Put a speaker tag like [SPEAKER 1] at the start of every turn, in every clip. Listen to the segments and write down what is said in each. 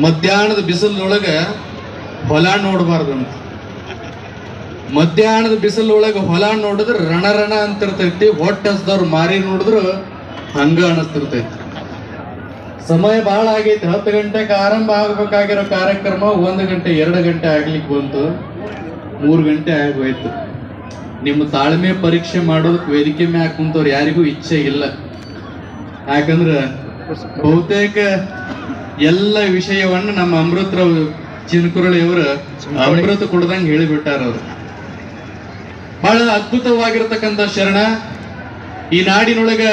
[SPEAKER 1] ಮಧ್ಯಾಹ್ನದ ಬಿಸಿಲೊಳಗ ಹೊಲ ನೋಡಬಾರ್ದಂತ. ಮಧ್ಯಾಹ್ನದ ಬಿಸಿಲೊಳಗ ಹೊಲ ನೋಡಿದ್ರೆ ರಣ ಅಂತಿರ್ತೈತಿ. ಹೊಟ್ಟೆ ಹಸ್ದವ್ರು ಮಾರಿ ನೋಡಿದ್ರು ಹಂಗ ಅನಿಸ್ತಿರ್ತೈತಿ. ಸಮಯ ಬಹಳ ಆಗೈತಿ. 10 ಗಂಟೆಗೆ ಆರಂಭ ಆಗ್ಬೇಕಾಗಿರೋ ಕಾರ್ಯಕ್ರಮ 1 ಗಂಟೆ 2 ಗಂಟೆ ಆಗ್ಲಿಕ್ಕೆ ಬಂತು, 3 ಗಂಟೆ ಆಗೋಯ್ತು. ನಿಮ್ಮ ತಾಳ್ಮೆ ಪರೀಕ್ಷೆ ಮಾಡೋದಕ್ಕೆ ವೇದಿಕೆ ಮ್ಯಾಗ ಕುಂತವ್ರು ಯಾರಿಗೂ ಇಚ್ಛೆ ಇಲ್ಲ. ಯಾಕಂದ್ರೆ ಬಹುತೇಕ ಎಲ್ಲ ವಿಷಯವನ್ನ ನಮ್ಮ ಅಮೃತರಾವ್ ಚಿನಕುರಳಿಯವರು ಅಮೃತ ಕೊಡ್ದಂಗೆ ಹೇಳಿಬಿಟ್ಟಾರ. ಅವರು ಬಹಳ ಅದ್ಭುತವಾಗಿರತಕ್ಕಂಥ ಶರಣ. ಈ ನಾಡಿನೊಳಗ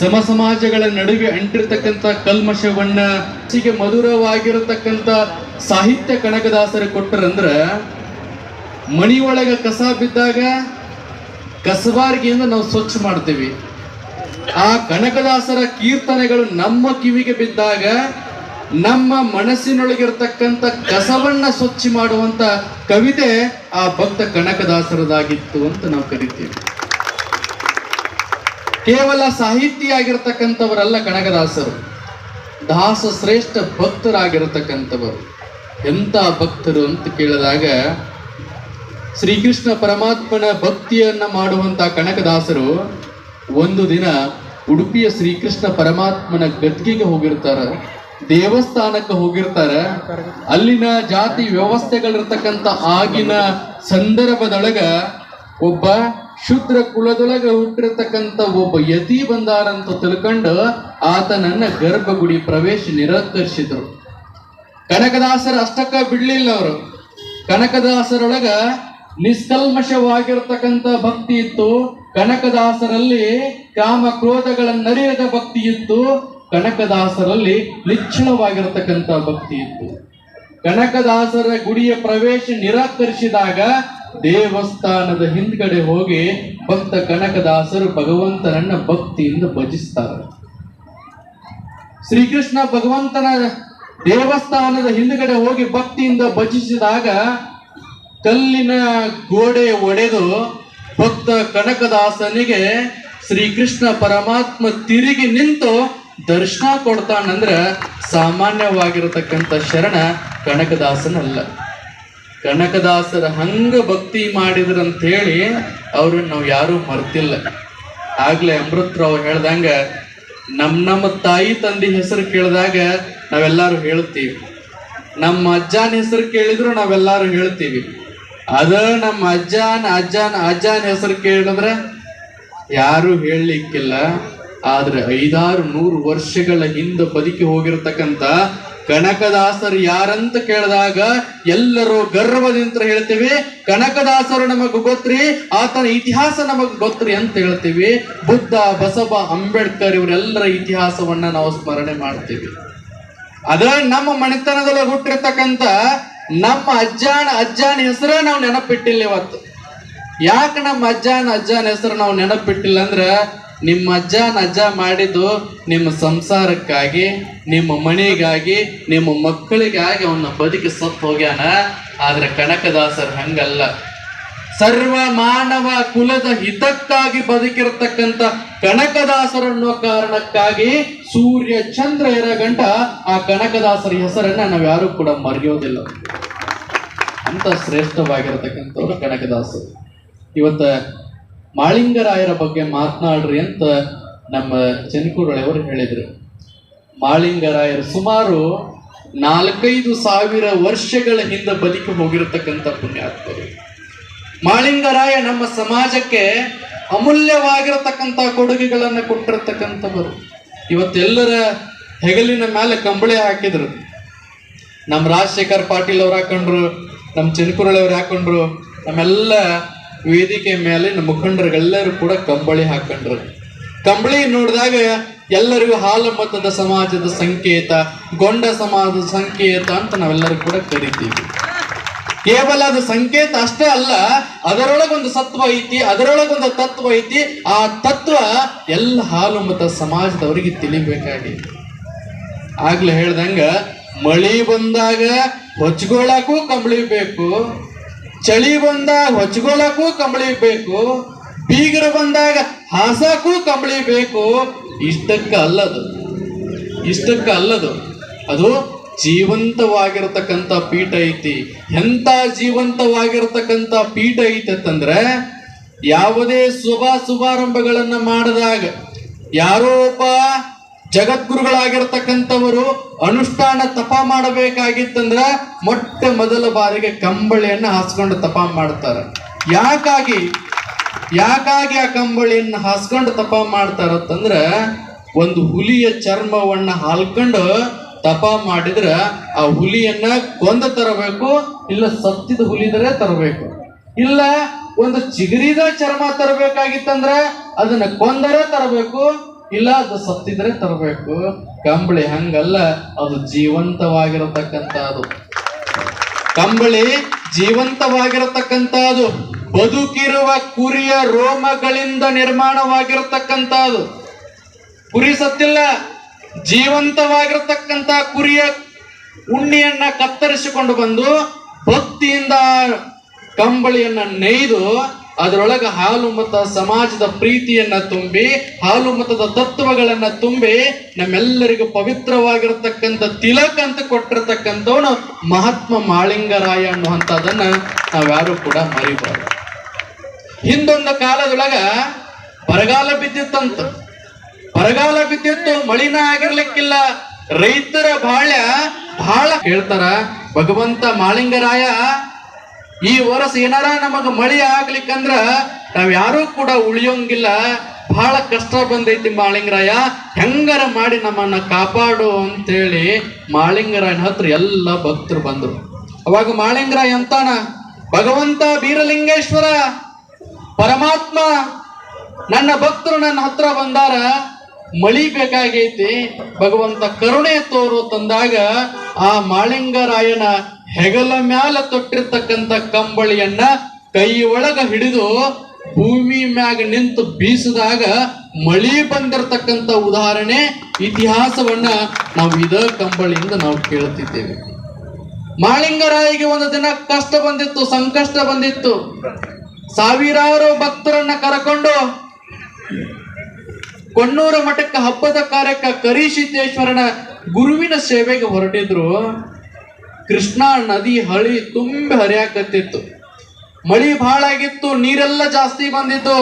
[SPEAKER 1] ಸಮಾಜಗಳ ನಡುವೆ ಅಂಟಿರ್ತಕ್ಕಂಥ ಕಲ್ಮಶವನ್ನ ಹೀಗೆ ಮಧುರವಾಗಿರತಕ್ಕಂಥ ಸಾಹಿತ್ಯ ಕನಕದಾಸರು ಕೊಟ್ಟರಂದ್ರ, ಮಣಿಯೊಳಗ ಕಸ ಬಿದ್ದಾಗ ಕಸಬಾರಿಗೆಯಿಂದ ನಾವು ಸ್ವಚ್ಛ ಮಾಡ್ತೇವೆ. ಆ ಕನಕದಾಸರ ಕೀರ್ತನೆಗಳು ನಮ್ಮ ಕಿವಿಗೆ ಬಿದ್ದಾಗ ನಮ್ಮ ಮನಸ್ಸಿನೊಳಗಿರ್ತಕ್ಕಂಥ ಕಸವನ್ನ ಸ್ವಚ್ಛ ಮಾಡುವಂತ ಕವಿತೆ ಆ ಭಕ್ತ ಕನಕದಾಸರದಾಗಿತ್ತು ಅಂತ ನಾವು ಕರಿತೀವಿ. ಕೇವಲ ಸಾಹಿತಿ ಆಗಿರ್ತಕ್ಕಂಥವರಲ್ಲ ಕನಕದಾಸರು, ದಾಸ ಶ್ರೇಷ್ಠ ಭಕ್ತರಾಗಿರತಕ್ಕಂಥವರು. ಎಂಥ ಭಕ್ತರು ಅಂತ ಕೇಳಿದಾಗ, ಶ್ರೀಕೃಷ್ಣ ಪರಮಾತ್ಮನ ಭಕ್ತಿಯನ್ನ ಮಾಡುವಂತ ಕನಕದಾಸರು ಒಂದು ದಿನ ಉಡುಪಿಯ ಶ್ರೀಕೃಷ್ಣ ಪರಮಾತ್ಮನ ಗದ್ಗಿಗೆ ಹೋಗಿರ್ತಾರ, ದೇವಸ್ಥಾನಕ್ಕೆ ಹೋಗಿರ್ತಾರ. ಅಲ್ಲಿನ ಜಾತಿ ವ್ಯವಸ್ಥೆಗಳಿರ್ತಕ್ಕಂಥ ಆಗಿನ ಸಂದರ್ಭದೊಳಗ ಒಬ್ಬ ಶೂದ್ರ ಕುಲದೊಳಗ ಹುಟ್ಟಿರ್ತಕ್ಕಂಥ ಒಬ್ಬ ಯತಿ ಬಂದಾರಂತ ತಿಳ್ಕೊಂಡು ಆತನನ್ನ ಗರ್ಭಗುಡಿ ಪ್ರವೇಶ ನಿರಾಕರಿಸಿದ್ರು. ಕನಕದಾಸರ ಅಷ್ಟಕ್ಕ ಬಿಡ್ಲಿಲ್ಲ ಅವರು. ಕನಕದಾಸರೊಳಗ ನಿಷ್ಕಲ್ಮಶವಾಗಿರ್ತಕ್ಕಂಥ ಭಕ್ತಿ ಇತ್ತು. ಕನಕದಾಸರಲ್ಲಿ ಕಾಮ ಕ್ರೋಧಗಳನ್ನರಿಯದ ಭಕ್ತಿ ಇತ್ತು. ಕನಕದಾಸರಲ್ಲಿ ನಿಶ್ಚಲವಾಗಿರತಕ್ಕಂಥ ಭಕ್ತಿ ಇತ್ತು. ಕನಕದಾಸರ ಗುಡಿಯ ಪ್ರವೇಶ ನಿರಾಕರಿಸಿದಾಗ ದೇವಸ್ಥಾನದ ಹಿಂದ್ಗಡೆ ಹೋಗಿ ಭಕ್ತ ಕನಕದಾಸರು ಭಗವಂತನನ್ನ ಭಕ್ತಿಯಿಂದ ಭಜಿಸ್ತಾರೆ. ಶ್ರೀಕೃಷ್ಣ ಭಗವಂತನ ದೇವಸ್ಥಾನದ ಹಿಂದ್ಗಡೆ ಹೋಗಿ ಭಕ್ತಿಯಿಂದ ಭಜಿಸಿದಾಗ ಕಲ್ಲಿನ ಗೋಡೆ ಒಡೆದು ಭಕ್ತ ಕನಕದಾಸನಿಗೆ ಶ್ರೀಕೃಷ್ಣ ಪರಮಾತ್ಮ ತಿರುಗಿ ನಿಂತು ದರ್ಶನ ಕೊಡ್ತಾನಂದ್ರ ಸಾಮಾನ್ಯವಾಗಿರತಕ್ಕಂಥ ಶರಣ ಕನಕದಾಸನಲ್ಲ. ಕನಕದಾಸರ ಹಂಗ ಭಕ್ತಿ ಮಾಡಿದ್ರಂತ ಹೇಳಿ ಅವ್ರನ್ನ ನಾವು ಯಾರೂ ಮರ್ತಿಲ್ಲ. ಆಗ್ಲೇ ಅಮೃತರಾವ್ ಹೇಳ್ದಂಗ ನಮ್ಮ ತಾಯಿ ತಂದೆ ಹೆಸರು ಕೇಳಿದಾಗ ನಾವೆಲ್ಲರೂ ಹೇಳ್ತೀವಿ, ನಮ್ಮ ಅಜ್ಜನ ಹೆಸರು ಕೇಳಿದ್ರು ನಾವೆಲ್ಲರೂ ಹೇಳ್ತೀವಿ. ಅದ ನಮ್ಮ ಅಜ್ಜನ ಹೆಸರು ಕೇಳಿದ್ರೆ ಯಾರು ಹೇಳಲಿಕ್ಕಿಲ್ಲ. ಆದ್ರೆ 500-100 ವರ್ಷಗಳ ಹಿಂದೆ ಬದುಕಿ ಹೋಗಿರ್ತಕ್ಕಂಥ ಕನಕದಾಸರು ಯಾರಂತ ಕೇಳಿದಾಗ ಎಲ್ಲರೂ ಗರ್ವದಿಂದ ಹೇಳ್ತೀವಿ, ಕನಕದಾಸರು ನಮಗ್ ಗೊತ್ತ್ರಿ, ಆತನ ಇತಿಹಾಸ ನಮಗ್ ಗೊತ್ತ್ರಿ ಅಂತ ಹೇಳ್ತೀವಿ. ಬುದ್ಧ, ಬಸವ, ಅಂಬೇಡ್ಕರ್ ಇವರೆಲ್ಲರ ಇತಿಹಾಸವನ್ನ ನಾವು ಸ್ಮರಣೆ ಮಾಡ್ತೀವಿ. ಅದ ನಮ್ಮ ಮನೆತನದೊಳಗೆ ಹುಟ್ಟಿರ್ತಕ್ಕಂಥ ನಮ್ಮ ಅಜ್ಜನ ಹೆಸರ ನಾವು ನೆನಪಿಟ್ಟಿಲ್ಲ ಇವತ್ತು. ಯಾಕೆ ನಮ್ಮ ಅಜ್ಜನ ಹೆಸರು ನಾವು ನೆನಪಿಟ್ಟಿಲ್ಲ ಅಂದ್ರೆ, ನಿಮ್ಮ ಅಜ್ಜ ಮಾಡಿದ್ದು ನಿಮ್ಮ ಸಂಸಾರಕ್ಕಾಗಿ, ನಿಮ್ಮ ಮನೆಗಾಗಿ, ನಿಮ್ಮ ಮಕ್ಕಳಿಗಾಗಿ ಅವನ್ನ ಬದುಕಿ ಸತ್ತು ಹೋಗ್ಯಾನ. ಆದ್ರೆ ಕನಕದಾಸರು ಹಂಗಲ್ಲ. ಸರ್ವ ಮಾನವ ಕುಲದ ಹಿತಕ್ಕಾಗಿ ಬದುಕಿರತಕ್ಕಂಥ ಕನಕದಾಸರು ಅನ್ನೋ ಕಾರಣಕ್ಕಾಗಿ ಸೂರ್ಯ ಚಂದ್ರ ಇರಗಂಟ ಆ ಕನಕದಾಸರ ಹೆಸರನ್ನ ನಾವ್ಯಾರು ಕೂಡ ಮರೆಯೋದಿಲ್ಲ. ಅಂತ ಶ್ರೇಷ್ಠವಾಗಿರತಕ್ಕಂಥವ್ರು ಕನಕದಾಸರು. ಇವತ್ತ ಮಾಳಿಂಗರಾಯರ ಬಗ್ಗೆ ಮಾತನಾಡ್ರಿ ಅಂತ ನಮ್ಮ ಚಿನಕುರಳಿಯವರು ಹೇಳಿದ್ರು. ಮಾಳಿಂಗರಾಯರು ಸುಮಾರು 4-5 ಸಾವಿರ ವರ್ಷಗಳ ಹಿಂದೆ ಬದುಕಿ ಹೋಗಿರತಕ್ಕಂಥ ಪುಣ್ಯಾತ್ಮರು. ಮಾಳಿಂಗರಾಯ ನಮ್ಮ ಸಮಾಜಕ್ಕೆ ಅಮೂಲ್ಯವಾಗಿರತಕ್ಕಂಥ ಕೊಡುಗೆಗಳನ್ನು ಕೊಟ್ಟಿರತಕ್ಕಂಥವರು. ಇವತ್ತೆಲ್ಲರ ಹೆಗಲಿನ ಮೇಲೆ ಕಂಬಳಿ ಹಾಕಿದ್ರು. ನಮ್ಮ ರಾಜಶೇಖರ್ ಪಾಟೀಲ್ ಅವ್ರು ಹಾಕೊಂಡ್ರು, ನಮ್ಮ ಚಿನಕುರಳಿ ಅವ್ರು ಹಾಕೊಂಡ್ರು, ನಮ್ಮೆಲ್ಲ ವೇದಿಕೆ ಮೇಲೆ ನಮ್ಮ ಮುಖಂಡರಿಗೆಲ್ಲರೂ ಕೂಡ ಕಂಬಳಿ ಹಾಕೊಂಡ್ರು. ಕಂಬಳಿ ನೋಡಿದಾಗ ಎಲ್ಲರಿಗೂ ಹಾಲು ಮತದ ಸಮಾಜದ ಸಂಕೇತ, ಗೊಂಡ ಸಮಾಜದ ಸಂಕೇತ ಅಂತ ನಾವೆಲ್ಲರೂ ಕೂಡ ಕರಿತೀವಿ. ಕೇವಲ ಅದು ಸಂಕೇತ ಅಷ್ಟೇ ಅಲ್ಲ, ಅದರೊಳಗೊಂದು ಸತ್ವ ಐತಿ, ಅದರೊಳಗೊಂದು ತತ್ವ ಐತಿ. ಆ ತತ್ವ ಎಲ್ಲ ಹಾಲು ಮತ ಸಮಾಜದವರಿಗೆ ತಿಳಿಬೇಕಾಗಿ. ಆಗ್ಲೇ ಹೇಳ್ದಂಗ ಮಳಿ ಬಂದಾಗ ಹೊಚ್ಕೊಳ್ಳಕ್ಕೂ ಕಂಬಳಿ ಬೇಕು, ಚಳಿ ಬಂದಾಗ ಹೊಚ್ಕೊಳ್ಳಕ್ಕೂ ಕಂಬಳಿ ಬೇಕು, ಬೀಗರು ಬಂದಾಗ ಹಾಸಕ್ಕೂ ಕಂಬಳಿ ಬೇಕು. ಇಷ್ಟಕ್ಕ ಅಲ್ಲದು ಅದು ಜೀವಂತವಾಗಿರತಕ್ಕಂಥ ಪೀಠ ಐತಿ. ಎಂತ ಜೀವಂತವಾಗಿರತಕ್ಕಂಥ ಪೀಠ ಐತಿ ಅಂತಂದ್ರೆ, ಯಾವುದೇ ಶುಭಾರಂಭಗಳನ್ನ ಮಾಡಿದಾಗ ಯಾರೋ ಒಬ್ಬ ಜಗದ್ಗುರುಗಳಾಗಿರ್ತಕ್ಕಂಥವರು ಅನುಷ್ಠಾನ ತಪ ಮಾಡಬೇಕಾಗಿತ್ತಂದ್ರ ಮೊಟ್ಟ ಮೊದಲ ಬಾರಿಗೆ ಕಂಬಳಿಯನ್ನ ಹಾಸ್ಕೊಂಡು ತಪ ಮಾಡ್ತಾರೆ. ಯಾಕಾಗಿ ಆ ಕಂಬಳಿಯನ್ನ ಹಾಸ್ಕೊಂಡು ತಪ ಮಾಡ್ತಾರಂತಂದ್ರ, ಒಂದು ಹುಲಿಯ ಚರ್ಮವನ್ನ ಹಾಲ್ಕೊಂಡು ತಪ ಮಾಡಿದ್ರ ಆ ಹುಲಿಯನ್ನ ಕೊಂದು ತರಬೇಕು, ಇಲ್ಲ ಸತ್ತಿದ ಹುಲಿದರೆ ತರಬೇಕು, ಇಲ್ಲ ಒಂದು ಚಿಗುರಿದ ಚರ್ಮ ತರಬೇಕಾಗಿತ್ತಂದ್ರ ಅದನ್ನ ಕೊಂದರೆ ತರಬೇಕು, ಇಲ್ಲ ಅದು ಸತ್ತಿದ್ರೆ ತರಬೇಕು. ಕಂಬಳಿ ಹಂಗಲ್ಲ, ಅದು ಜೀವಂತವಾಗಿರತಕ್ಕಂಥದ್ದು. ಕಂಬಳಿ ಜೀವಂತವಾಗಿರತಕ್ಕಂಥದ್ದು, ಬದುಕಿರುವ ಕುರಿಯ ರೋಮಗಳಿಂದ ನಿರ್ಮಾಣವಾಗಿರತಕ್ಕಂಥದ್ದು. ಕುರಿ ಸತ್ತಿಲ್ಲ, ಜೀವಂತವಾಗಿರತಕ್ಕಂಥ ಕುರಿಯ ಉಣ್ಣಿಯನ್ನ ಕತ್ತರಿಸಿಕೊಂಡು ಬಂದು ಭಕ್ತಿಯಿಂದ ಕಂಬಳಿಯನ್ನ ನೇಯ್ದು ಅದರೊಳಗೆ ಹಾಲು ಮತ ಸಮಾಜದ ಪ್ರೀತಿಯನ್ನ ತುಂಬಿ, ಹಾಲು ಮತದ ತತ್ವಗಳನ್ನ ತುಂಬಿ ನಮ್ಮೆಲ್ಲರಿಗೂ ಪವಿತ್ರವಾಗಿರತಕ್ಕಂಥ ತಿಲಕ ಅಂತ ಕೊಟ್ಟಿರ್ತಕ್ಕಂಥವನು ಮಹಾತ್ಮ ಮಾಳಿಂಗರಾಯ ಅನ್ನುವಂಥದ್ದನ್ನ ನಾವ್ಯಾರು ಕೂಡ ಮರಿಬಾರ್ದು. ಹಿಂದೊಂದು ಕಾಲದೊಳಗ ಬರಗಾಲ ಬಿದ್ದಿತ್ತು, ಮಳಿನ ಆಗಿರ್ಲಿಕ್ಕಿಲ್ಲ. ರೈತರ ಬಹಳ ಹೇಳ್ತಾರ, ಭಗವಂತ ಮಾಳಿಂಗರಾಯ ಈ ವರ್ಷ ಏನಾರ ನಮಗ ಮಳಿ ಆಗ್ಲಿಕ್ಕಂದ್ರ ನಾವ್ ಯಾರು ಕೂಡ ಉಳಿಯೋಂಗಿಲ್ಲ, ಬಹಳ ಕಷ್ಟ ಬಂದೈತಿ ಮಾಳಿಂಗರಾಯ, ಹೆಂಗಾರ ಮಾಡಿ ನಮ್ಮನ್ನ ಕಾಪಾಡು ಅಂತೇಳಿ ಮಾಳಿಂಗರಾಯನ ಹತ್ರ ಎಲ್ಲ ಭಕ್ತರು ಬಂದ್ರು. ಅವಾಗ ಮಾಳಿಂಗರಾಯ ಅಂತಾನ, ಭಗವಂತ ಬೀರಲಿಂಗೇಶ್ವರ ಪರಮಾತ್ಮ ನನ್ನ ಭಕ್ತರು ನನ್ನ ಹತ್ರ ಬಂದಾರ, ಮಳಿ ಬೇಕಾಗೈತಿ, ಭಗವಂತ ಕರುಣೆ ತೋರು ತಂದಾಗ ಆ ಮಾಳಿಂಗರಾಯನ ಹೆಗಲ ಮ್ಯಾಲ ತೊಟ್ಟಿರ್ತಕ್ಕಂಥ ಕಂಬಳಿಯನ್ನ ಕೈ ಒಳಗ ಹಿಡಿದು ಭೂಮಿ ಮ್ಯಾಗ ನಿಂತು ಬೀಸಿದಾಗ ಮಳಿ ಬಂದಿರತಕ್ಕಂಥ ಉದಾಹರಣೆ ಇತಿಹಾಸವನ್ನ ನಾವು ಇದ ಕಂಬಳಿಯಿಂದ ನಾವು ಕೇಳ್ತಿದ್ದೇವೆ. ಮಾಳಿಂಗರಾಯಿಗೆ ಒಂದು ದಿನ ಕಷ್ಟ ಬಂದಿತ್ತು, ಸಂಕಷ್ಟ ಬಂದಿತ್ತು. ಸಾವಿರಾರು ಭಕ್ತರನ್ನ ಕರಕೊಂಡು ಕೊಣ್ಣೂರ ಮಠಕ್ಕೆ ಹಬ್ಬದ ಕಾರ್ಯಕ್ಕೆ ಕರಿಸಿದ್ದೇಶ್ವರನ ಗುರುವಿನ ಸೇವೆಗೆ ಹೊರಟಿದ್ರು. ಕೃಷ್ಣಾ ನದಿ ಹಳಿ ತುಂಬಿ ಹರಿಯಾಕತ್ತಿತ್ತು, ಮಳಿ ಬಹಳ ಆಗಿತ್ತು, ನೀರೆಲ್ಲ ಜಾಸ್ತಿ ಬಂದಿತ್ತು.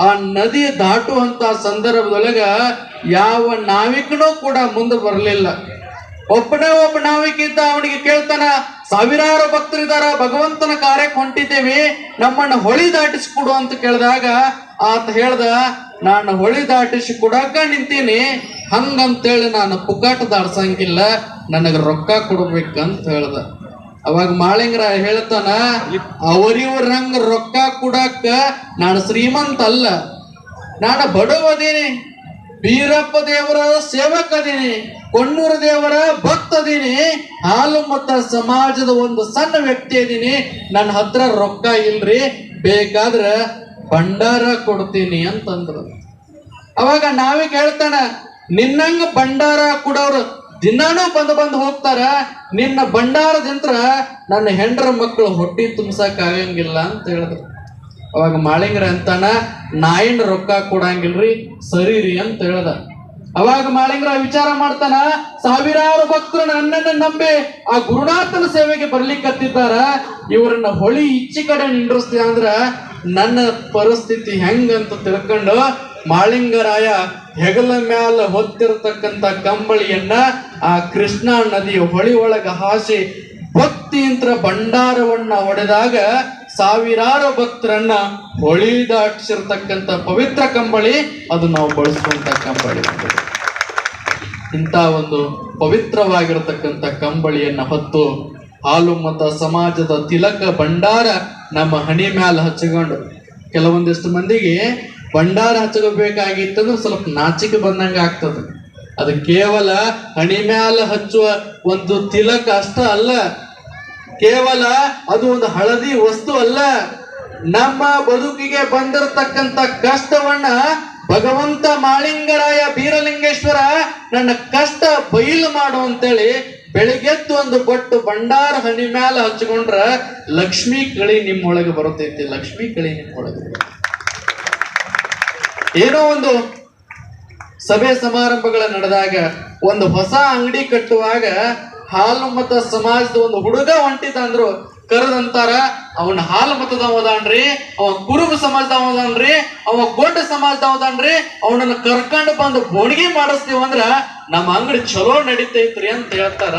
[SPEAKER 1] ಆ ನದಿ ದಾಟುವಂತ ಸಂದರ್ಭದೊಳಗ ಯಾವ ನಾವಿಕನೂ ಕೂಡ ಮುಂದೆ ಬರಲಿಲ್ಲ. ಒಬ್ಬ ನಾವಿಕ ಇದ್ದ, ಅವನಿಗೆ ಕೇಳ್ತಾನ, ಸಾವಿರಾರು ಭಕ್ತರಿದಾರ, ಭಗವಂತನ ಕಾರ್ಯಕ್ಕೆ ಹೊಂಟಿದ್ದೇವೆ, ನಮ್ಮನ್ನ ಹೊಳಿ ದಾಟಿಸಿಕೊಡು ಅಂತ ಕೇಳಿದಾಗ ಆತ ಹೇಳ್ದ, ನಾನು ಹೊಳಿ ದಾಟಿಸಿ ಕೊಡಾಕ ನಿಂತೀನಿ, ಹಂಗಂತೇಳಿ ನಾನು ಪುಕಾಟ ದಾಡ್ಸಂಗಿಲ್ಲ, ನನಗೆ ರೊಕ್ಕ ಕೊಡ್ಬೇಕಂತ ಹೇಳ್ದ. ಅವಾಗ ಮಾಳಿಂಗರಾಯ ಹೇಳ್ತಾನ, ಅವರಿವ್ರಂಗ ರೊಕ್ಕ ಕೊಡಾಕ ನಾನು ಶ್ರೀಮಂತ ಅಲ್ಲ, ನಾನು ಬಡವದೀನಿ, ಬೀರಪ್ಪ ದೇವರ ಸೇವಕ ಅದೀನಿ, ಕೊಣ್ಣೂರ ದೇವರ ಭಕ್ತ ಅದೀನಿ, ಹಾಲು ಮತ ಸಮಾಜದ ಒಂದು ಸಣ್ಣ ವ್ಯಕ್ತಿ ಅದೀನಿ, ನನ್ನ ಹತ್ರ ರೊಕ್ಕ ಇಲ್ರಿ, ಬೇಕಾದ್ರ ಭಂಡಾರ ಕೊಡ್ತೀನಿ ಅಂತಂದ್ರು. ಅವಾಗ ನಾವೇ ಕೇಳ್ತಾನ, ನಿನ್ನಂಗ ಭಂಡಾರ ಕೊಡೋರು ದಿನಾನೂ ಬಂದು ಹೋಗ್ತಾರ, ನಿನ್ನ ಭಂಡಾರದಿಂತ್ರ ನನ್ನ ಹೆಂಡ್ರ ಮಕ್ಕಳು ಹೊಟ್ಟಿ ತುಂಬಸಕ್ ಆಗಂಗಿಲ್ಲ ಅಂತ ಹೇಳಿದ್ರು. ಅವಾಗ ಮಾಳಿಂಗರ ಅಂತಾನ, ನಾಯಿನ ರೊಕ್ಕ ಕೊಡಂಗಿಲ್ರಿ, ಸರಿರಿ ಅಂತ ಹೇಳ್ದ. ಅವಾಗ ಮಾಳಿಂಗರ ವಿಚಾರ ಮಾಡ್ತಾನ, ಸಾವಿರಾರು ಭಕ್ತರು ನನ್ನನ್ನು ನಂಬಿ ಆ ಗುರುನಾಥನ ಸೇವೆಗೆ ಬರ್ಲಿಕ್ಕತ್ತಿದ್ದಾರ, ಇವ್ರನ್ನ ಹೊಳಿ ಇಚ್ಚಿ ಕಡೆ ನಿಂದ್ರಿಸ್ತೀಯ ಅಂದ್ರ ನನ್ನ ಪರಿಸ್ಥಿತಿ ಹೆಂಗಂತ ತಿಳ್ಕೊಂಡು ಮಾಳಿಂಗರಾಯ ಹೆಗಲ ಮ್ಯಾಲ ಹೊತ್ತಿರತಕ್ಕಂಥ ಕಂಬಳಿಯನ್ನ ಆ ಕೃಷ್ಣಾ ನದಿಯ ಹೊಳಿ ಒಳಗ ಹಾಸಿ ಭಕ್ತಿಯಂತ್ರ ಭಂಡಾರವನ್ನ ಹೊಡೆದಾಗ ಸಾವಿರಾರು ಭಕ್ತರನ್ನ ಹೊಳಿ ದಾಟಿಸಿರ್ತಕ್ಕಂಥ ಪವಿತ್ರ ಕಂಬಳಿ ಅದು ನಾವು ಬಳಸುವಂತ ಕಂಬಳಿ. ಇಂಥ ಒಂದು ಪವಿತ್ರವಾಗಿರತಕ್ಕಂಥ ಕಂಬಳಿಯನ್ನ ಹೊತ್ತು ಹಾಲು ಮತ ಸಮಾಜದ ತಿಲಕ ಭಂಡಾರ ನಮ್ಮ ಹಣಿ ಮ್ಯಾಲ ಹಚ್ಚಿಕೊಂಡು, ಕೆಲವೊಂದಿಷ್ಟು ಮಂದಿಗೆ ಭಂಡಾರ ಹಚ್ಚಬೇಕಾಗಿತ್ತಂದ್ರೆ ಸ್ವಲ್ಪ ನಾಚಿಕೆ ಬಂದಂಗ ಆಗ್ತದೆ. ಅದು ಕೇವಲ ಹಣಿ ಮ್ಯಾಲ ಹಚ್ಚುವ ಒಂದು ತಿಲಕ ಅಷ್ಟ ಅಲ್ಲ, ಕೇವಲ ಅದು ಒಂದು ಹಳದಿ ವಸ್ತು ಅಲ್ಲ. ನಮ್ಮ ಬದುಕಿಗೆ ಬಂದಿರತಕ್ಕಂಥ ಕಷ್ಟವನ್ನ ಭಗವಂತ ಮಾಳಿಂಗರಾಯ ಬೀರಲಿಂಗೇಶ್ವರ ನನ್ನ ಕಷ್ಟ ಬಯಲು ಮಾಡು ಅಂತೇಳಿ ಬೆಳಿಗ್ಗೆದ್ದು ಒಂದು ಬೊಟ್ಟು ಭಂಡಾರ ಹಣಿ ಮ್ಯಾಲ ಹಚ್ಕೊಂಡ್ರ ಲಕ್ಷ್ಮೀ ಕಳಿ ನಿಮ್ಮೊಳಗೆ ಬರುತ್ತೈತಿ, ಲಕ್ಷ್ಮೀ ಕಳಿ ನಿಮ್ಮೊಳಗೆ. ಏನೋ ಒಂದು ಸಭೆ ಸಮಾರಂಭಗಳ ನಡೆದಾಗ, ಒಂದು ಹೊಸ ಅಂಗಡಿ ಕಟ್ಟುವಾಗ ಹಾಲು ಮತ ಸಮಾಜದ ಒಂದು ಹುಡುಗ ಹೊಂಟಿದ ಅಂದ್ರು ಕರೆದಂತಾರ ಅವನ ಹಾಲು ಮತದವದಾನ್ರಿ, ಅವ ಕುರುಬ ಸಮಾಜದವದಾನ್ರಿ, ಅವ ಗೋಡ ಸಮಾಜದವದಾನ್ರಿ, ಅವನನ್ನ ಕರ್ಕೊಂಡು ಬಂದು ಬೋಣಿಗೆ ಮಾಡಿಸ್ತೀವಂದ್ರ ನಮ್ಮ ಅಂಗಡಿ ಚಲೋ ನಡೀತೈತ್ರಿ ಅಂತ ಹೇಳ್ತಾರ.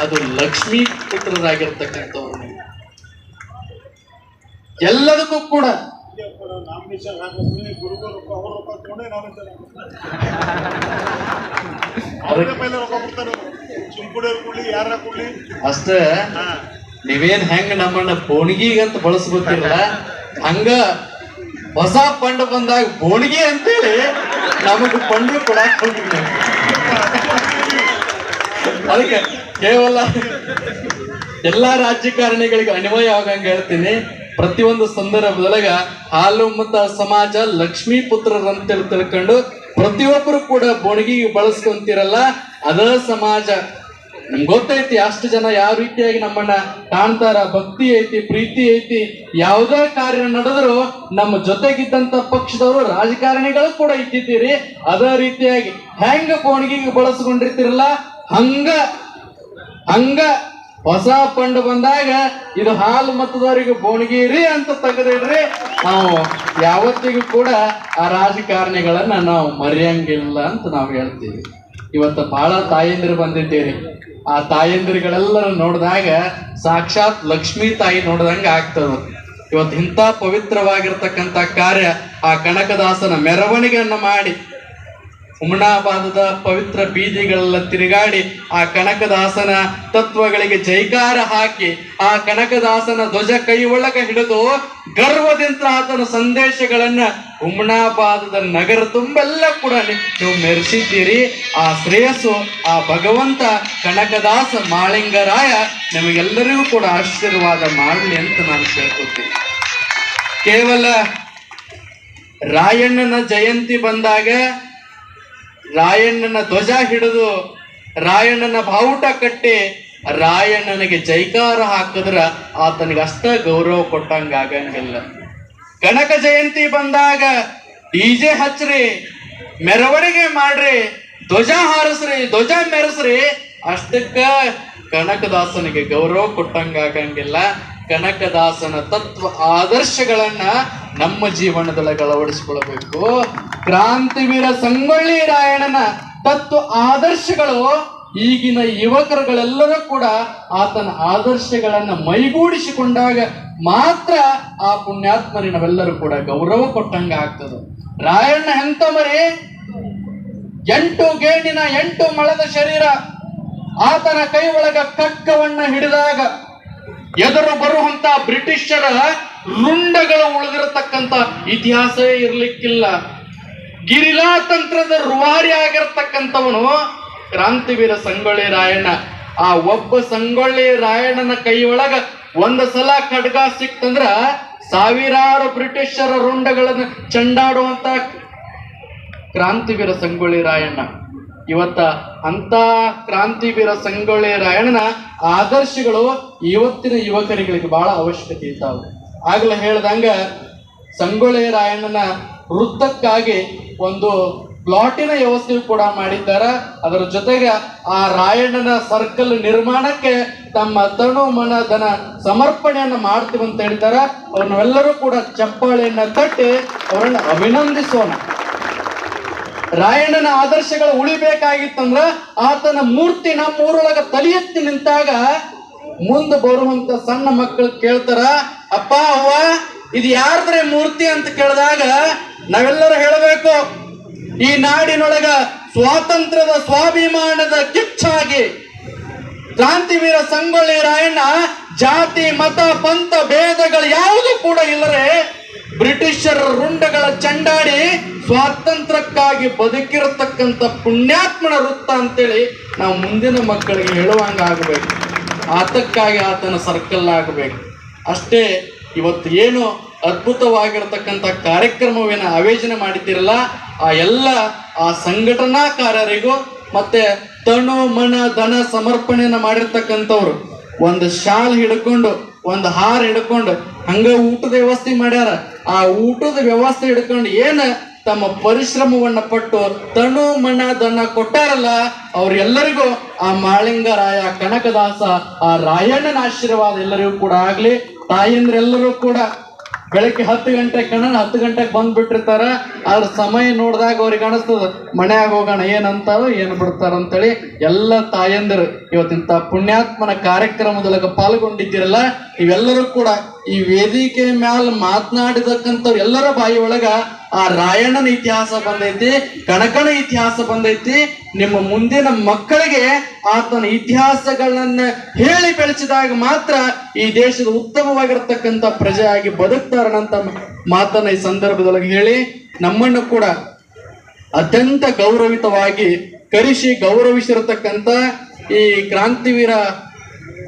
[SPEAKER 1] ಅದು ಲಕ್ಷ್ಮೀ ಪುತ್ರರಾಗಿರ್ತಕ್ಕಂಥವ್ರು. ಎಲ್ಲದಕ್ಕೂ ಕೂಡ ಅಷ್ಟೇ. ನೀವೇನ್ ಹೆಂಗ ನಮ್ಮನ್ನ ಬೋಣಿಗೆಗಂತ ಬಳಸ್ಬೇಕಿಲ್ಲ, ಹಂಗ ಹೊಸ ಫಂಡ್ ಬಂದಾಗ ಬೋಣಿಗೆ ಅಂತೇಳಿ ನಮಗ್ ಫಂಡ್ ಕೊಡಾಕ್ ಹೋಗಿದ್ವಿ. ಅದಕ್ಕೆ ಕೇವಲ ಎಲ್ಲಾ ರಾಜಕಾರಣಿಗಳಿಗೆ ಅನ್ವಯ ಆಗಂಗ ಹೇಳ್ತೀನಿ. ಪ್ರತಿಯೊಂದು ಸಂದರ್ಭದೊಳಗ ಹಾಲು ಮತ ಸಮಾಜ ಲಕ್ಷ್ಮೀ ಪುತ್ರರಂತ ತಿಳ್ಕೊಂಡು ಪ್ರತಿಯೊಬ್ಬರು ಕೂಡ ಬೋಣಿಗೆಗೆ ಬಳಸ್ಕೊಂತಿರಲ್ಲ, ಅದ ಸಮಾಜ. ನಮ್ಗೆ ಗೊತ್ತೈತಿ ಅಷ್ಟು ಜನ ಯಾವ ರೀತಿಯಾಗಿ ನಮ್ಮನ್ನ ಕಾಣ್ತಾರ, ಭಕ್ತಿ ಐತಿ, ಪ್ರೀತಿ ಐತಿ. ಯಾವುದೇ ಕಾರ್ಯ ನಡೆದ್ರು ನಮ್ಮ ಜೊತೆಗಿದ್ದಂತ ಪಕ್ಷದವರು ರಾಜಕಾರಣಿಗಳು ಕೂಡ ಇದ್ದಿದ್ದೀರಿ. ಅದೇ ರೀತಿಯಾಗಿ ಹೆಂಗ ಬೋಣಿಗೆಗೆ ಬಳಸ್ಕೊಂಡಿರ್ತಿರಲ್ಲ ಹಂಗ ಹೊಸ ಫಂಡ್ ಬಂದಾಗ ಇದು ಹಾಲು ಮತದವರಿಗೆ ಬೋಣಿಗೆರಿ ಅಂತ ತೆಗೆದಿಡ್ರಿ. ನಾವು ಯಾವತ್ತಿಗೂ ಕೂಡ ಆ ರಾಜಕಾರಣಿಗಳನ್ನ ನಾವು ಮರೆಯಂಗಿಲ್ಲ ಅಂತ ನಾವು ಹೇಳ್ತೀವಿ. ಇವತ್ತು ಬಹಳ ತಾಯಂದಿರು ಬಂದಿದ್ದೀರಿ. ಆ ತಾಯಂದಿರುಗಳೆಲ್ಲರೂ ನೋಡಿದಾಗ ಸಾಕ್ಷಾತ್ ಲಕ್ಷ್ಮೀ ತಾಯಿ ನೋಡ್ದಂಗ ಆಗ್ತದ. ಇವತ್ತು ಇಂಥ ಪವಿತ್ರವಾಗಿರ್ತಕ್ಕಂಥ ಕಾರ್ಯ ಆ ಕನಕದಾಸನ ಮೆರವಣಿಗೆಯನ್ನ ಮಾಡಿ ಹುಮನಾಬಾದದ ಪವಿತ್ರ ಬೀದಿಗಳೆಲ್ಲ ತಿರುಗಾಡಿ ಆ ಕನಕದಾಸನ ತತ್ವಗಳಿಗೆ ಜೈಕಾರ ಹಾಕಿ ಆ ಕನಕದಾಸನ ಧ್ವಜ ಕೈ ಒಳಗ ಹಿಡಿದು ಗರ್ವದಿಂದ ಆತನ ಸಂದೇಶಗಳನ್ನ ಹುಮನಾಬಾದದ ನಗರ ತುಂಬೆಲ್ಲ ಕೂಡ ನೀವು ಮೆರೆಸಿದ್ದೀರಿ. ಆ ಶ್ರೇಯಸ್ಸು ಆ ಭಗವಂತ ಕನಕದಾಸ ಮಾಳಿಂಗರಾಯ ನಿಮಗೆಲ್ಲರಿಗೂ ಕೂಡ ಆಶೀರ್ವಾದ ಮಾಡಲಿ ಅಂತ ನಾನು ಕೇಳ್ಕೊತೀನಿ. ಕೇವಲ ರಾಯಣ್ಣನ ಜಯಂತಿ ಬಂದಾಗ ರಾಯಣ್ಣನ ಧ್ವಜ ಹಿಡಿದು ರಾಯಣ್ಣನ ಬಾವುಟ ಕಟ್ಟಿ ರಾಯಣ್ಣನಿಗೆ ಜೈಕಾರ ಹಾಕಿದ್ರ ಆತನಿಗೆ ಅಷ್ಟ ಗೌರವ ಕೊಟ್ಟಂಗ ಆಗಂಗಿಲ್ಲ. ಕನಕ ಜಯಂತಿ ಬಂದಾಗ ಡಿಜೆ ಹಚ್ಚ್ರಿ, ಮೆರವಣಿಗೆ ಮಾಡ್ರಿ, ಧ್ವಜ ಹಾರಿಸ್ರಿ, ಧ್ವಜ ಮೆರೆಸ್ರಿ, ಅಷ್ಟಕ್ಕ ಕನಕದಾಸನಿಗೆ ಗೌರವ ಕೊಟ್ಟಂಗ ಆಗಂಗಿಲ್ಲ. ಕನಕದಾಸನ ತತ್ವ ಆದರ್ಶಗಳನ್ನ ನಮ್ಮ ಜೀವನದೊಳಗೆ ಅಳವಡಿಸಿಕೊಳ್ಳಬೇಕು. ಕ್ರಾಂತಿವೀರ ಸಂಗೊಳ್ಳಿ ರಾಯಣ್ಣನ ತತ್ವ ಆದರ್ಶಗಳು ಈಗಿನ ಯುವಕರುಗಳೆಲ್ಲರೂ ಕೂಡ ಆತನ ಆದರ್ಶಗಳನ್ನ ಮೈಗೂಡಿಸಿಕೊಂಡಾಗ ಮಾತ್ರ ಆ ಪುಣ್ಯಾತ್ಮರಿ ನಾವೆಲ್ಲರೂ ಕೂಡ ಗೌರವ ಕೊಟ್ಟಂಗ ಆಗ್ತದೆ. ರಾಯಣ್ಣ ಎಂತ ಮರಿ, 8 ಗೇಣಿನ 8 ಮೊಳದ ಶರೀರ, ಆತನ ಕೈ ಒಳಗ ಕಕ್ಕವನ್ನ ಹಿಡಿದಾಗ ಎದುರು ಬರುವಂತ ಬ್ರಿಟಿಷರ ರುಂಡಗಳು ಉಳಿದಿರತಕ್ಕಂತ ಇತಿಹಾಸವೇ ಇರ್ಲಿಕ್ಕಿಲ್ಲ. ಗಿರಿಲಾ ತಂತ್ರದ ರೂವಾರಿ ಆಗಿರ್ತಕ್ಕಂಥವನು ಕ್ರಾಂತಿವೀರ ಸಂಗೊಳ್ಳಿ ರಾಯಣ್ಣ. ಆ ಒಬ್ಬ ಸಂಗೊಳ್ಳಿ ರಾಯಣ್ಣನ ಕೈ ಒಳಗ ಒಂದು ಸಲ ಖಡ್ಗ ಸಿಕ್ತಂದ್ರ ಸಾವಿರಾರು ಬ್ರಿಟಿಷರ ರುಂಡಗಳನ್ನು ಚೆಂಡಾಡುವಂತ ಕ್ರಾಂತಿವೀರ ಸಂಗೊಳ್ಳಿ ರಾಯಣ್ಣ. ಇವತ್ತ ಅಂತ ಕ್ರಾಂತಿವೀರ ಸಂಗೊಳ್ಳಿ ರಾಯಣ್ಣನ ಆದರ್ಶಗಳು ಇವತ್ತಿನ ಯುವಕರಿಗೆ ಬಹಳ ಅವಶ್ಯಕತೆ ಇದ್ದಾವೆ. ಆಗ್ಲೇ ಹೇಳ್ದಂಗ ಸಂಗೊಳ್ಳಿ ರಾಯಣ್ಣನ ವೃತ್ತಕ್ಕಾಗಿ ಒಂದು ಪ್ಲಾಟಿನ ವ್ಯವಸ್ಥೆ ಕೂಡ ಮಾಡಿದ್ದಾರ. ಅದರ ಜೊತೆಗೆ ಆ ರಾಯಣ್ಣನ ಸರ್ಕಲ್ ನಿರ್ಮಾಣಕ್ಕೆ ತಮ್ಮ ತನು ಮನ ಧನ ಸಮರ್ಪಣೆಯನ್ನ ಮಾಡ್ತೀವಿ ಅಂತ ಹೇಳಿದಾರ. ಅವ್ರನ್ನೆಲ್ಲರೂ ಕೂಡ ಚಪ್ಪಾಳೆಯನ್ನ ತಟ್ಟಿ ಅವರನ್ನ ಅಭಿನಂದಿಸೋಣ. ರಾಯಣ್ಣನ ಆದರ್ಶಗಳು ಉಳಿಬೇಕಾಗಿತ್ತಂದ್ರ ಆತನ ಮೂರ್ತಿ ನಮ್ಮ ಊರೊಳಗ ತಲೆ ಎತ್ತಿ ನಿಂತಾಗ ಮುಂದೆ ಬರುವಂತ ಸಣ್ಣ ಮಕ್ಕಳು ಕೇಳ್ತಾರ, ಅಪ್ಪ ಅವ್ವ ಇದು ಯಾರ್ದ್ರೆ ಮೂರ್ತಿ ಅಂತ ಕೇಳಿದಾಗ ನಾವೆಲ್ಲರೂ ಹೇಳಬೇಕು, ಈ ನಾಡಿನೊಳಗ ಸ್ವಾತಂತ್ರ್ಯದ ಸ್ವಾಭಿಮಾನದ ಕಿಚ್ಚಾಗಿ ಕ್ರಾಂತಿವೀರ ಸಂಗೊಳ್ಳಿ ರಾಯಣ್ಣ ಜಾತಿ ಮತ ಪಂಥ ಭೇದಗಳು ಯಾವುದು ಕೂಡ ಇಲ್ಲರೆ ಬ್ರಿಟಿಷರ ರುಂಡಗಳ ಚಂಡಾಡಿ ಸ್ವಾತಂತ್ರ್ಯಕ್ಕಾಗಿ ಬದುಕಿರತಕ್ಕಂಥ ಪುಣ್ಯಾತ್ಮನ ವೃತ್ತ ಅಂತೇಳಿ ನಾವು ಮುಂದಿನ ಮಕ್ಕಳಿಗೆ ಹೇಳುವಂಗ ಆಗಬೇಕು. ಆತಕ್ಕಾಗಿ ಆತನ ಸರ್ಕಲ್ ಆಗಬೇಕು. ಅಷ್ಟೇ ಇವತ್ತು ಏನು ಅದ್ಭುತವಾಗಿರತಕ್ಕಂಥ ಕಾರ್ಯಕ್ರಮವೇನ ಆಯೋಜನೆ ಮಾಡಿದ್ದೀರಲ್ಲ, ಆ ಎಲ್ಲ ಆ ಸಂಘಟನಾಕಾರರಿಗೂ ಮತ್ತೆ ತನು ಮನ ಧನ ಸಮರ್ಪಣೆಯನ್ನ ಮಾಡಿರ್ತಕ್ಕಂಥವ್ರು ಒಂದು ಶಾಲ್ ಹಿಡ್ಕೊಂಡು ಒಂದು ಹಾರ ಹಿಡ್ಕೊಂಡು ಹಂಗ ಊಟದ ವ್ಯವಸ್ಥೆ ಮಾಡ್ಯಾರ. ಆ ಊಟದ ವ್ಯವಸ್ಥೆ ಹಿಡ್ಕೊಂಡು ಏನ ತಮ್ಮ ಪರಿಶ್ರಮವನ್ನ ಪಟ್ಟು ತನು ಮನ ದನ ಕೊಟ್ಟಾರಲ್ಲ, ಅವ್ರೆಲ್ಲರಿಗೂ ಆ ಮಾಳಿಂಗರಾಯ, ಕನಕದಾಸ, ಆ ರಾಯಣ್ಣನ ಆಶೀರ್ವಾದ ಎಲ್ಲರಿಗೂ ಕೂಡ ಆಗ್ಲಿ. ತಾಯಂದ್ರೆಲ್ಲರೂ ಕೂಡ ಬೆಳಗ್ಗೆ 10 ಗಂಟೆ 10 ಗಂಟೆಗೆ ಬಂದ್ಬಿಟ್ಟಿರ್ತಾರ. ಅದ್ರ ಸಮಯ ನೋಡಿದಾಗ ಅವ್ರಿಗೆ ಅನಿಸ್ತದ ಮನ್ಯಾಗ ಹೋಗೋಣ, ಏನಂತಾರೋ ಏನು ಬಿಡ್ತಾರ ಅಂತೇಳಿ. ಎಲ್ಲ ತಾಯಂದಿರು ಇವತ್ತಿಂತ ಪುಣ್ಯಾತ್ಮನ ಕಾರ್ಯಕ್ರಮದೊಳಗ ಪಾಲ್ಗೊಂಡಿದ್ದೀರಲ್ಲ, ಇವೆಲ್ಲರೂ ಕೂಡ ಈ ವೇದಿಕೆ ಮ್ಯಾಲ ಮಾತನಾಡಿದಕ್ಕಂಥವ್ರು ಎಲ್ಲರ ಬಾಯಿ ಒಳಗ ಆ ರಾಯಣ್ಣನ ಇತಿಹಾಸ ಬಂದೈತಿ, ಕನಕನ ಇತಿಹಾಸ ಬಂದೈತಿ. ನಿಮ್ಮ ಮುಂದಿನ ಮಕ್ಕಳಿಗೆ ಆತನ ಇತಿಹಾಸಗಳನ್ನ ಹೇಳಿ ಬೆಳೆಸಿದಾಗ ಮಾತ್ರ ಈ ದೇಶದ ಉತ್ತಮವಾಗಿರತಕ್ಕಂಥ ಪ್ರಜೆಯಾಗಿ ಬದುಕ್ತಾರನಂತ ಮಾತನ್ನ ಈ ಸಂದರ್ಭದೊಳಗೆ ಹೇಳಿ, ನಮ್ಮನ್ನು ಕೂಡ ಅತ್ಯಂತ ಗೌರವಿತವಾಗಿ ಕರೆಸಿ ಗೌರವಿಸಿರತಕ್ಕಂಥ ಈ ಕ್ರಾಂತಿವೀರ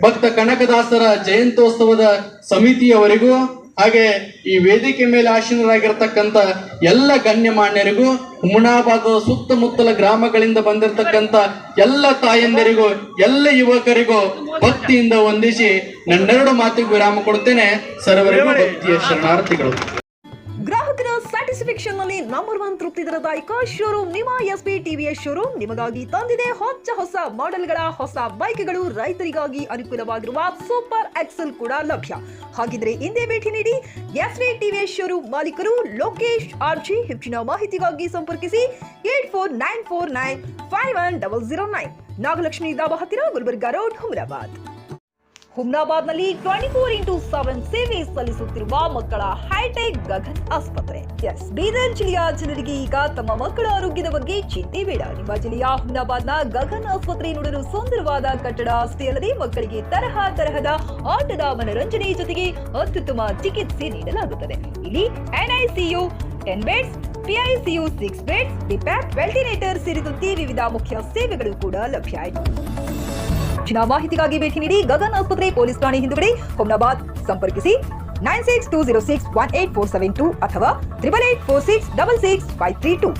[SPEAKER 1] ಭಕ್ತ ಕನಕದಾಸರ ಜಯಂತ್ಯೋತ್ಸವದ ಸಮಿತಿಯವರಿಗೂ, ಹಾಗೆ ಈ ವೇದಿಕೆ ಮೇಲೆ ಆಸೀನರಾಗಿರ್ತಕ್ಕಂಥ ಎಲ್ಲ ಗಣ್ಯಮಾನ್ಯರಿಗೂ, ಹುಮನಾಬಾದ ಸುತ್ತಮುತ್ತಲ ಗ್ರಾಮಗಳಿಂದ ಬಂದಿರತಕ್ಕಂಥ ಎಲ್ಲ ತಾಯಂದಿರಿಗೂ, ಎಲ್ಲ ಯುವಕರಿಗೂ ಭಕ್ತಿಯಿಂದ ವಂದಿಸಿ ನನ್ನೆರಡು ಮಾತಿಗೆ ವಿರಾಮ ಕೊಡ್ತೇನೆ. ಸರ್ವರಿಗೂ ಭಕ್ತಿಯ ಶರಣಾರ್ಥಿಗಳು.
[SPEAKER 2] ಗ್ರಾಹಕರ ಸ್ಯಾಟಿಸ್ಫ್ಯಾಕ್ಷನ್ ನಲ್ಲಿ ನಂಬರ್ 1 ತೃಪ್ತಿ ದರದಾಯಕ ಶೋರೂಮ್ ನಿಮ್ಮ ಎಸ್ಪಿ ಟಿವಿಎಸ್ ಶೋರೂಮ್ ನಿಮಗಾಗಿ ತಂದಿದೆ ಹೊಸ ಮಾಡೆಲ್ಗಳ ಹೊಸ ಬೈಕ್ಗಳು. ರೈತರಿಗಾಗಿ ಅನುಕೂಲವಾಗಿರುವ ಸೂಪರ್ ಎಕ್ಸೆಲ್ ಕೂಡ ಲಭ್ಯ. ಹಾಗಿದ್ರೆ ಹಿಂದೆ ಭೇಟಿ ನೀಡಿ ಎಸ್ಪಿ ಟಿವಿಎಸ್ ಶೋರೂಮ್ ಮಾಲೀಕರು ಲೋಕೇಶ್ ಆರ್ಜಿ. ಹೆಚ್ಚಿನ ಮಾಹಿತಿಗಾಗಿ ಸಂಪರ್ಕಿಸಿ 8494951009, ನಾಗಲಕ್ಷ್ಮಿ ದಾಬಾ ಹತ್ತಿರ, ಗುಲ್ಬರ್ಗಾ ರೋಡ್, ಹುಮನಾಬಾದ್. ಹುಮ್ನಾಬಾದ್ನಲ್ಲಿ 24x7 ಸೇವೆ ಸಲ್ಲಿಸುತ್ತಿರುವ ಮಕ್ಕಳ ಹೈಟೆಕ್ ಗಗನ್ ಆಸ್ಪತ್ರೆ. ಬೀದರ್ ಜಿಲ್ಲೆಯ ಜನರಿಗೆ ಈಗ ತಮ್ಮ ಮಕ್ಕಳ ಆರೋಗ್ಯದ ಬಗ್ಗೆ ಚಿಂತೆ ಬೇಡ. ನಿಮ್ಮ ಜಿಲ್ಲೆಯ ಹುಮ್ನಾಬಾದ್ನ ಗಗನ್ ಆಸ್ಪತ್ರೆ ನೋಡಲು ಸುಂದರವಾದ ಕಟ್ಟಡ ಅಷ್ಟೇ ಅಲ್ಲದೆ ಮಕ್ಕಳಿಗೆ ತರಹದ ಆಟದ ಮನರಂಜನೆ ಜೊತೆಗೆ ಅತ್ಯುತ್ತಮ ಚಿಕಿತ್ಸೆ ನೀಡಲಾಗುತ್ತದೆ. ಇಲ್ಲಿ NICU 10 ಬೆಡ್ಸ್, PICU 6 ಬೆಡ್ಸ್, ಡಿಪ್ಯಾಪ್, ವೆಂಟಿಲೇಟರ್ ಸೇರಿದಂತೆ ವಿವಿಧ ಮುಖ್ಯ ಸೇವೆಗಳು ಕೂಡ ಲಭ್ಯ ಇದೆ. ಹೆಚ್ಚಿನ ಮಾಹಿತಿಗಾಗಿ ಭೇಟಿ ನೀಡಿ ಗಗನ್ ಆಸ್ಪತ್ರೆ, ಪೊಲೀಸ್ ಠಾಣೆ ಹಿಂದುಗಡೆ, ಹುಮ್ನಾಬಾದ್. ಸಂಪರ್ಕಿಸಿ 9620618472 ಅಥವಾ 8846666532.